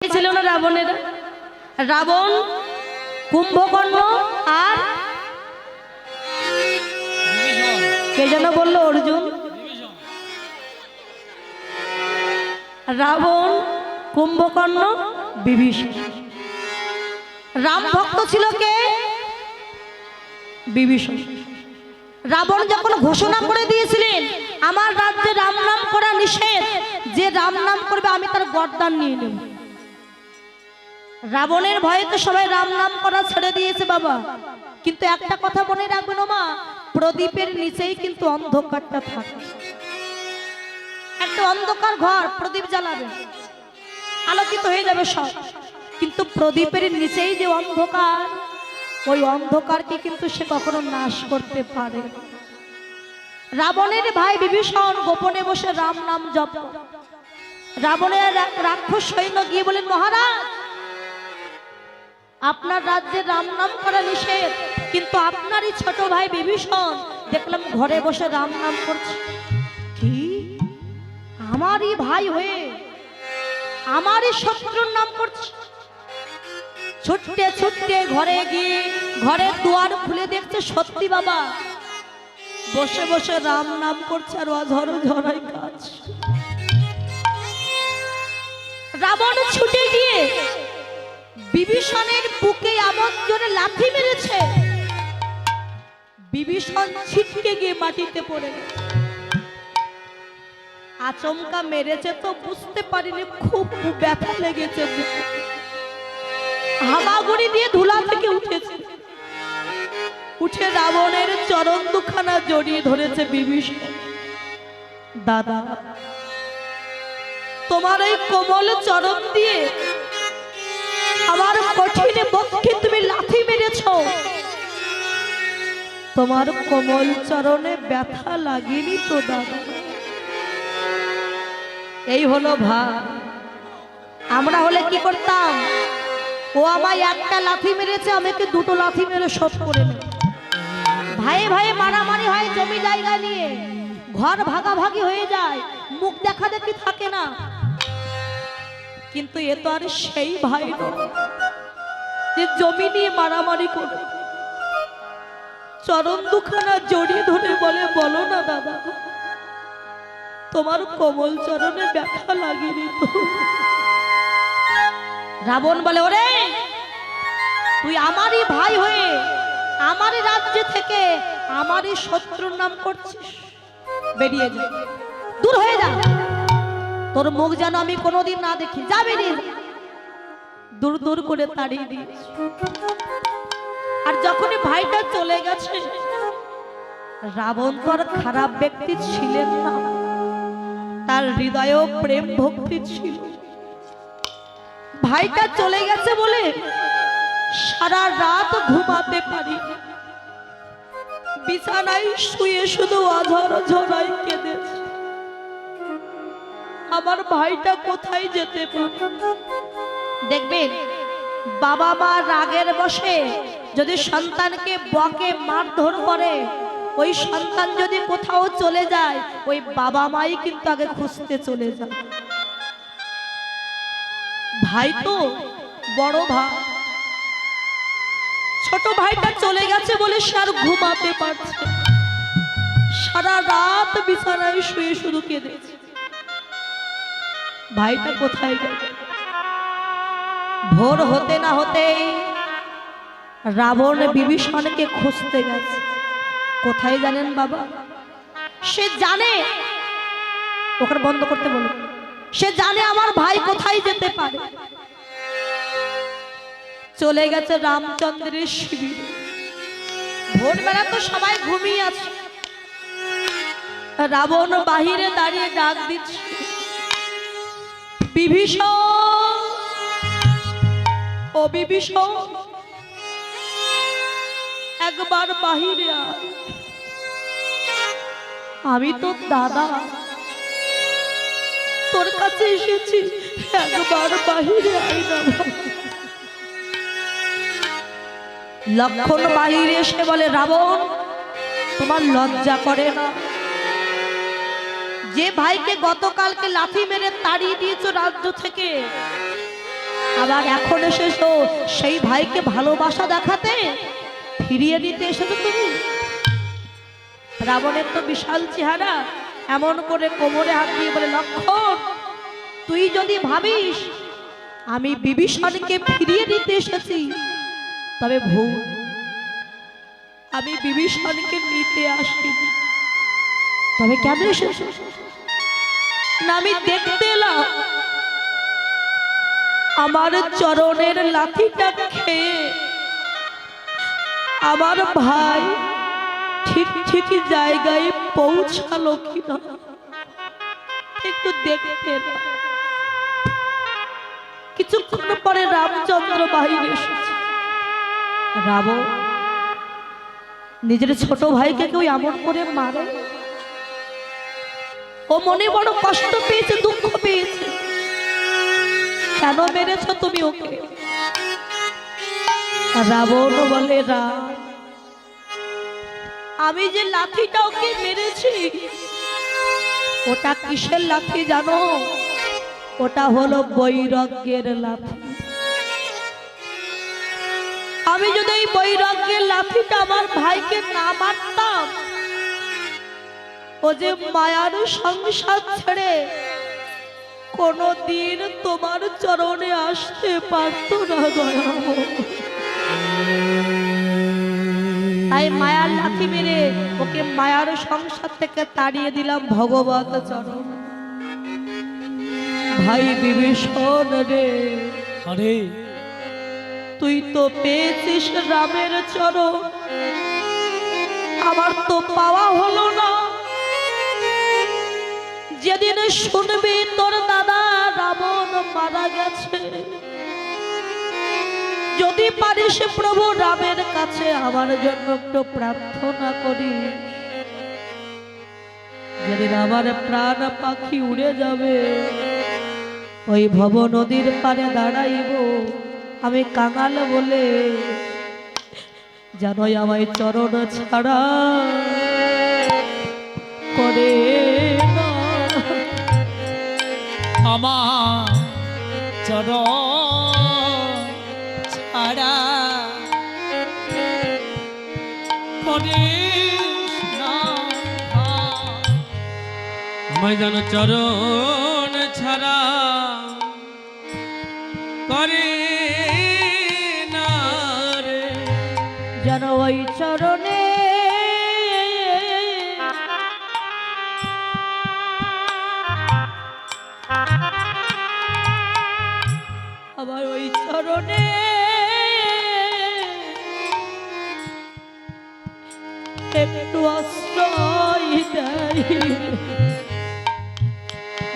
ছিল না রাবণের। রাবণ, কুম্ভকর্ণ আর কে যেন বললো অর্জুন। রাবণ, কুম্ভকর্ণ, বিভীষণ। রাম ভক্ত ছিল কে? বিভীষণ। রাবণ যখন ঘোষণা করে দিয়েছিলেন আমার রাজ্যে রাম নাম করা নিষেধ, যে রাম নাম করবে আমি তার গর্দান নিয়ে নেব। রাবণের ভয়ে তো সবাই রাম নাম করা ছেড়ে দিয়েছে বাবা। কিন্তু একটা কথা মনে রাখবেন মা, প্রদীপের নিচেই কিন্তু অন্ধকারটা থাকে। একটা অন্ধকার ঘর, প্রদীপ জ্বালাবে আলোকিত হয়ে যাবে সব, কিন্তু প্রদীপের নিচেই যে অন্ধকার, ওই অন্ধকারকে কিন্তু সে কখনো নাশ করতে পারে। রাবণের ভাই বিভীষণ গোপনে বসে রাম নাম জপ। রাবণের রাক্ষস সৈন্য গিয়ে বলেন, মহারাজ আপনার রাজ্যে রাম নাম করা নিষেধ, কিন্তু আপনারই ছোট ভাই বিভীষণ দেখলাম ঘরে বসে রাম নাম করছে। কি? আমারই ভাই হয়ে আমারই শত্রুর নাম করছে? ছুটতে ছুটতে ঘরে গিয়ে ঘরের দুয়ার খুলে দেখছে সত্যি বাবা বসে বসে রাম নাম করছে আর অঝর ঝরাই কাজ। রাবণ ছুটে গিয়ে বিভীষণের বুকে এমন জোরে লাথি মেরেছে, বিভীষণ ছিটকে গিয়ে মাটিতে পড়ে গেছে। আচমকা মেরেছে তো বুঝতে পারিনি, খুব ব্যথা লেগেছে। হামাগুড়ি দিয়ে ধুলা থেকে উঠেছে, উঠে রাবণের চরণ দুখানা জড়িয়ে ধরেছে বিভীষণ। দাদা, তোমার এই কোমল চরণ দিয়ে আমার কঠিন বক্ষে তুমি লাথি মেরেছ, তোমার কোমল চরণে ব্যথা লাগেনি তো দাদা? এই হলো ভাই। আমরা হলে কি করতাম? ও আমায় একটা লাথি মেরেছে, আমাকে দুটো লাথি মেরে শোধ করে নেব। ভাই ভাই মারামারি হয় জমি জায়গা নিয়ে, ঘর ভাগাভাগি হয়ে যায়, মুখ দেখা দেখি থাকে না। কিন্তু এ তো আর সেই ভাই নয় যে জমি নিয়ে মারামারি করে। চরণ দুখানা জড়িয়ে ধরে বলে, বলো না দাদা তোমার কোমল চরণে ব্যথা লাগেনি তো? রাবণ বলে, ওরে তুই আমারই ভাই হয়ে আমারই রাজ্য থেকে আমারই শত্রুর নাম করছিস, বেরিয়ে যা, দূর হয়ে যা, তোর মুখ যেন আমি কোনোদিন না দেখি, যা বেরিয়ে যা। দূর দূর করে তাড়িয়ে দিয়েছি। আর যখনই ভাইটা চলে গেছে, রাবণ তো আর খারাপ ব্যক্তি ছিলেন না, তার হৃদয়েও প্রেম ভক্তি ছিল। ভাইটা চলে গেছে বলে সারা রাত ঘুমাতে পারি, বিছানায় শুয়ে শুধু অঝর ঝরাই কেঁদেছে। আমার ভাইটা কোথায় যেতে পারে? দেখবেন বাবা মা রাগের বশে যদি সন্তানকে বকে মারধর করে, ওই সন্তান যদি কোথাও চলে যায়, ওই বাবা মাই কিন্তু আগে খুঁজতে চলে যায়। ভাই তো বড় ভাই, ছোট ভাইটা চলে গেছে বলে সে আর ঘুমাতে পারছে, সারা রাত বিছানায় শুয়ে শুধু কেঁদেছে। ভাইটা কোথায় গেল? ভোর হতে না হতেই রাবণ বিভীষণকে খুঁজতে গেছে। কোথায় জানেন বাবা? সে জানে, ওখানে বন্ধ করতে বলো, সে জানে আমার ভাই কোথায় যেতে পারে। চলে গেছে রামচন্দ্রের শিবিরে। ভোরবেলা তো সবাই ঘুমিয়ে আছে, রাবণ বাহিরে দাঁড়িয়ে ডাক দিচ্ছে, বিভীষণ ও বিভীষণ একবার বাহিরে আয়। আমি তো দাদা তোর কাছে এসেছি, একবার বাহিরে আয় না। লক্ষণ বাহিরে এসে বলে, রাবণ তোমার লজ্জা করে না? যে ভাইকে গতকালকে লাথি মেরে তাড়িয়ে দিয়েছো রাজ্য থেকে, আবার এখন এসেছো সেই ভাইকে ভালোবাসা দেখাতে, ফিরিয়ে নিতে এসেছো তুমি। রাবণের তো বিশাল চেহারা, এমন করে কোমরে হাত দিয়ে বলে, লক্ষণ তুই যদি ভাবিস আমি বিভীষণকে ফিরিয়ে নিতে এসেছি তবে ভুল, আমি বিভীষণকে নিতে আসিনি। তবে কেন এসেছো? না আমি দেখতে এলাম আমার চরণের লাঠিটা খেয়ে আমার ভাই ঠিক ঠিক জায়গায় পৌঁছালো কিনা একটু দেখতে এলাম। কিছুক্ষণ পরে রামচন্দ্র বাহিরে এসেছে। রাবণ নিজের ছোট ভাইকে কেউ এমন করে মারে? ও মনে বড় কষ্ট পেয়েছে, দুঃখ পেয়েছে। কেন মেরেছ তুমি ওকে? রাবণ বলে, রাম আমি যে লাঠিটা ওকে মেরেছি ওটা কিসের লাঠি জানো? ওটা হলো বৈরাগ্যের লাঠি। আমি যদি এই বৈরাগ্যের লাঠিটা আমার ভাইকে না মারতাম, ও যে মায়ার সংসার ছেড়ে কোনদিন তোমার চরণে আসতে পারতো না। তাই মায়ার লাঠি মেরে ওকে মায়ার সংসার থেকে তাড়িয়ে দিলাম ভগবত চরণ। ভাই বিভীষণ রে, আরে তুই তো পেয়েছিস রামের চরণ, আমার তো পাওয়া হলো না। যেদিন শুনবি তোর দাদা রাবণ মারা গেছে, যদি পারিস প্রভু রামের কাছে আমার জন্য একটু প্রার্থনা করি। যেদিন আমার প্রাণ পাখি উড়ে যাবে, ওই ভব নদীর পারে দাঁড়াইব আমি কাঙাল বলে, জানোই আমায় চরণ ছাড়া করে না। আমার চরণ ছাড়া করিস না। আমায় যেন চরণ ছাড়া করে না রে। যেন ওই চরণে আবার ওই চরণে একটু আশ্রয় দেয়।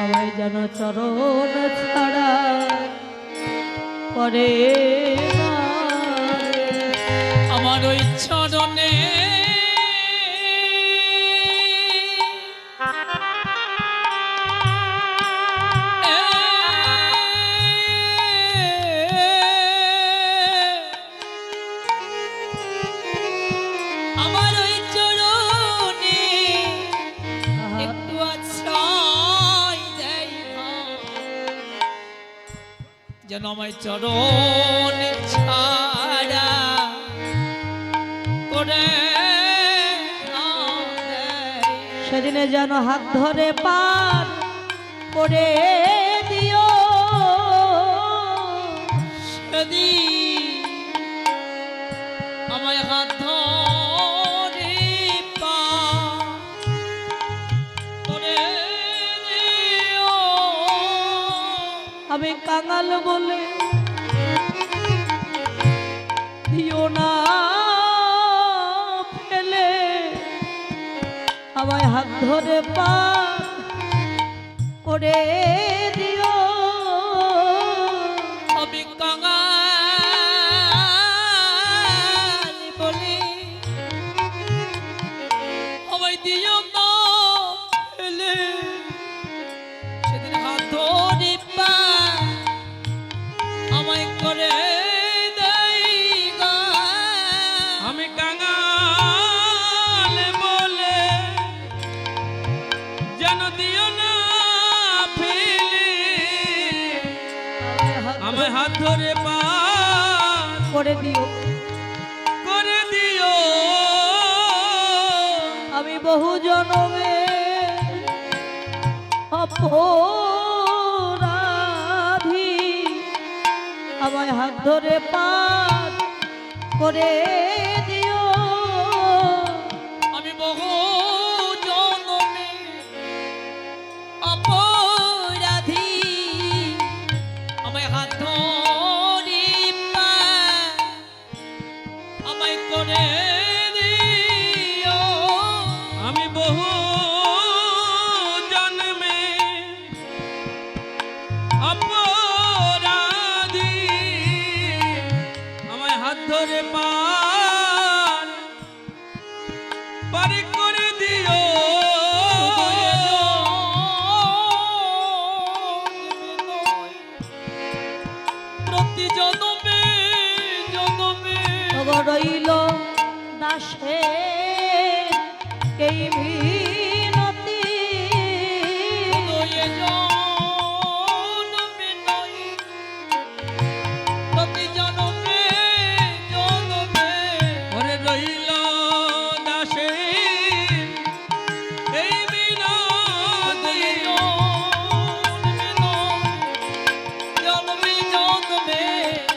আমায় যেন চরণ ছাড়া করে না। আমার ওই চরণে আমার ওই চরণে একটু আশ্রয় দেয় যেন আমায় চরণ ছাড়া করে না দেয়। সেদিনে যেন হাত ধরে পার করে দিও। সেদিন আমায় হাত ধরে পার করে দিও। আমি কাঙাল বলে দিও না ফেলে, আমায় হাত ধরে পার করে দিও। আমি কাঙাল বলে আমায় দিও না ফেলে, সেদিন হাত ধরে পা আমায় করে দেয় গা। আমি কাঙাল বলে যেন দিও না ফেলে, আমায় হাত ধরে পার করে দিও। করে দিও। আমি বহু জনমে অপরাধী, আমায় হাত ধরে পার করে দিও। আমি বহু জনমে অপরাধী, আমায় হাত ধরে পার আমায় করে দিও। আমি বহু জন্মে অপরাধী, আমায় হাত ধরে পার পার করে দিও। প্রতি জনমে জনমে রইল দাসে এই মিনতি, প্রতি জনমে জনমে ওরে রইল দাসে এই মিনতি। জনমে জনমে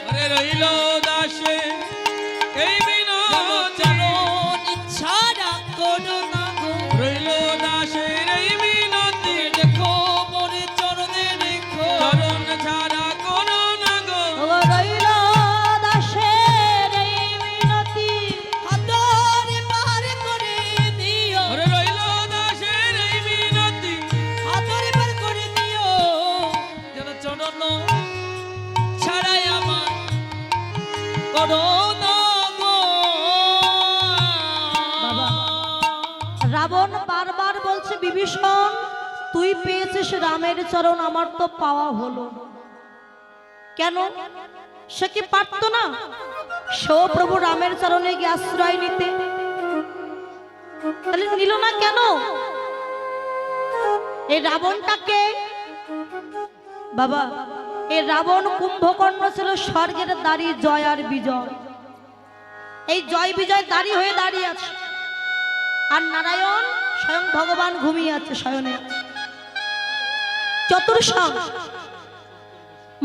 ওরে রইল দাসে এই মিনতি। ছাড়া করো না গো রইল দাসের এই মিনতি। দেখো মোরে চরণে রেখো, চরণ ছাড়া করো না গো রইল দাসের এই মিনতি। হাতরে পার করে দিও। ওরে রইল দাসের এই মিনতি, হাতরে পার করে দিও। যেন চরণ ছাড়াই আমার করো না গো। বাবা, রাবণ বারবার বলছে বিভীষণ তুই পেয়েছিস রামের চরণ, আমার তো পাওয়া হলো না। কেন? সে কি পারত না সেও প্রভু রামের চরণে গিয়ে আশ্রয় নিতে? তাহলে নিল না কেন? এই রাবণটাকে বাবা, এই রাবণ কুম্ভকর্ণ ছিল স্বর্গের দাড়ি জয় আর বিজয়। এই জয় বিজয় দাড়ি হয়ে দাঁড়িয়ে আছে, আর নারায়ণ স্বয়ং ভগবান ঘুমিয়ে আছে, শয়নে আছে। চতুর্শং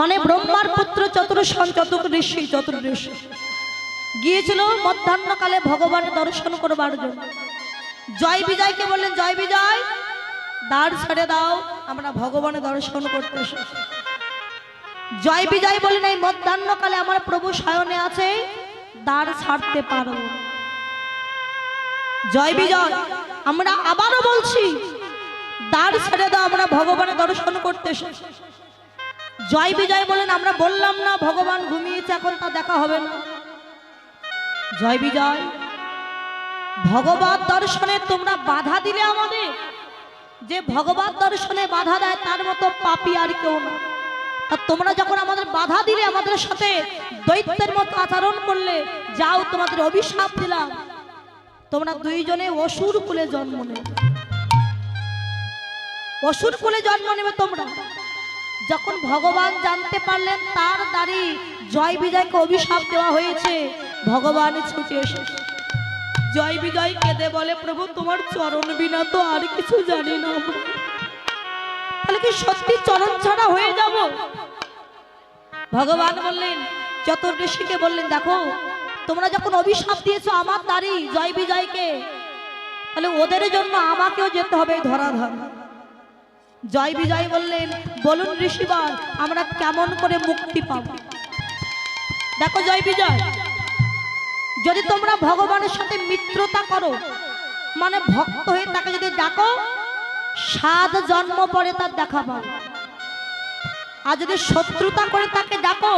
মানে ব্রহ্মার পুত্র চতুর্শং, চতুর্ঋষি চতুর্ঋষি গিয়েছিল মধ্যাহ্নকালে ভগবানের দর্শন করবার জন্য। জয় বিজয়কে বললেন জয় বিজয় দ্বার ছেড়ে দাও, আমরা ভগবানের দর্শন করতে এসেছি। জয় বিজয় বললেন এই মধ্যাহ্নকালে আমার প্রভু শয়নে আছে, দ্বার ছাড়তে পারবো না। জয় বিজয় আমরা আবারও বলছি দ্বার ছেড়ে দাও, আমরা ভগবানের দর্শন করতে এসেছি। জয় বিজয় বলেন আমরা বললাম না ভগবান ঘুমিয়েছে, এখন তা দেখা হবে না। জয় বিজয় ভগবত দর্শনে তোমরা বাধা দিলে আমাদের, যে ভগবত দর্শনে বাধা দেয় তার মতো পাপী আর কেউ না। তা তোমরা যখন আমাদের বাধা দিলে, আমাদের সাথে দৈত্যের মতো আচরণ করলে, যাও তোমাদের অভিশাপ দিলাম, তোমরা দুইজনে অসুর কুলে জন্ম নেবে। অসুর কুলে জন্ম নেবে তোমরা। যখন ভগবান জানতে পারলেন তার দ্বারি জয় বিজয়কে অভিশাপ দেওয়া হয়েছে, ভগবান ছুটে এসেছে। জয় বিজয় কেঁদে বলে প্রভু তোমার চরণ বিনা তো আর কিছু জানি না আমরা। তাহলে কি সত্যি চরণ ছাড়া হয়ে যাব? ভগবান বললেন চতুর্ঋষিকে বললেন দেখো তোমরা যখন অভিশাপ দিয়েছো আমার দ্বারি জয় বিজয়কে, তাহলে ওদের জন্য আমাকেও যেতে হবে ধরাধার। জয় বিজয় বললেন বলুন ঋষিবর আমরা কেমন করে মুক্তি পাব? দেখো জয় বিজয়, যদি তোমরা ভগবানের সাথে মিত্রতা করো, মানে ভক্ত হয়ে তাকে যদি ডাকো, 7 জন্ম পরে তার দেখা পাবে। আর যদি শত্রুতা করে তাকে ডাকো,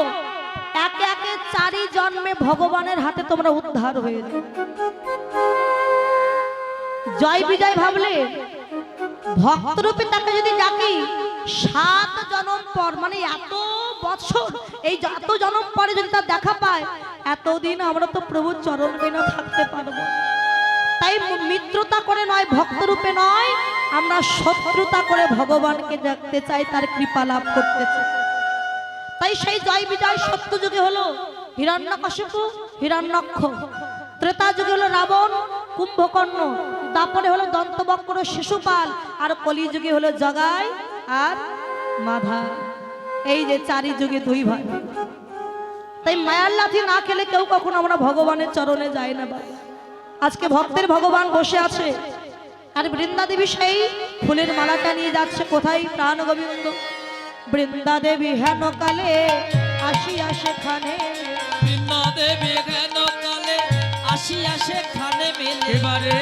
একে একে 4 জন্মে ভগবানের হাতে তোমরা উদ্ধার হয়ে যাবে। জয় বিজয় ভাবলে ভক্তরূপে তাকে যদি ডাকি 7 জন্ম পর, মানে এত বছর, এই এত জন্ম পরে যদি তার দেখা পায়, এতদিন আমরা তো প্রভুর চরণ বিনা থাকতে পারবো। তাই মিত্রতা করে নয়, ভক্তরূপে নয়, আমরা শত্রুতা করে ভগবানকে দেখতে চাই, তার কৃপা লাভ করতে চাই। তাই সেই জয় বিজয় সত্য যুগে হলো হিরণ্যকশিপু হিরণ্যক্ষ, ত্রেতা যুগে হলো রাবণ কুম্ভকর্ণ, দাপরে হলো দন্তবক্র শিশুপাল, আর কলি যুগে হলো জগাই আর মাধা। এই যে চারি যুগে দুই ভাই। তাই মায়ার লাথি না খেলে কেউ কখনো আমরা ভগবানের চরণে যাই না বাবা। আজকে ভক্তের ভগবান বসে আছে, আর বৃন্দা দেবী সেই ফুলের মালাটা নিয়ে যাচ্ছে কোথায়? প্রাণ গোবিন্দ বৃন্দা দেবী হেন কালে আসিয়া সেখানে, বৃন্দা দেবী হেন কালে আসিয়া সেখানে মেলে। এবারে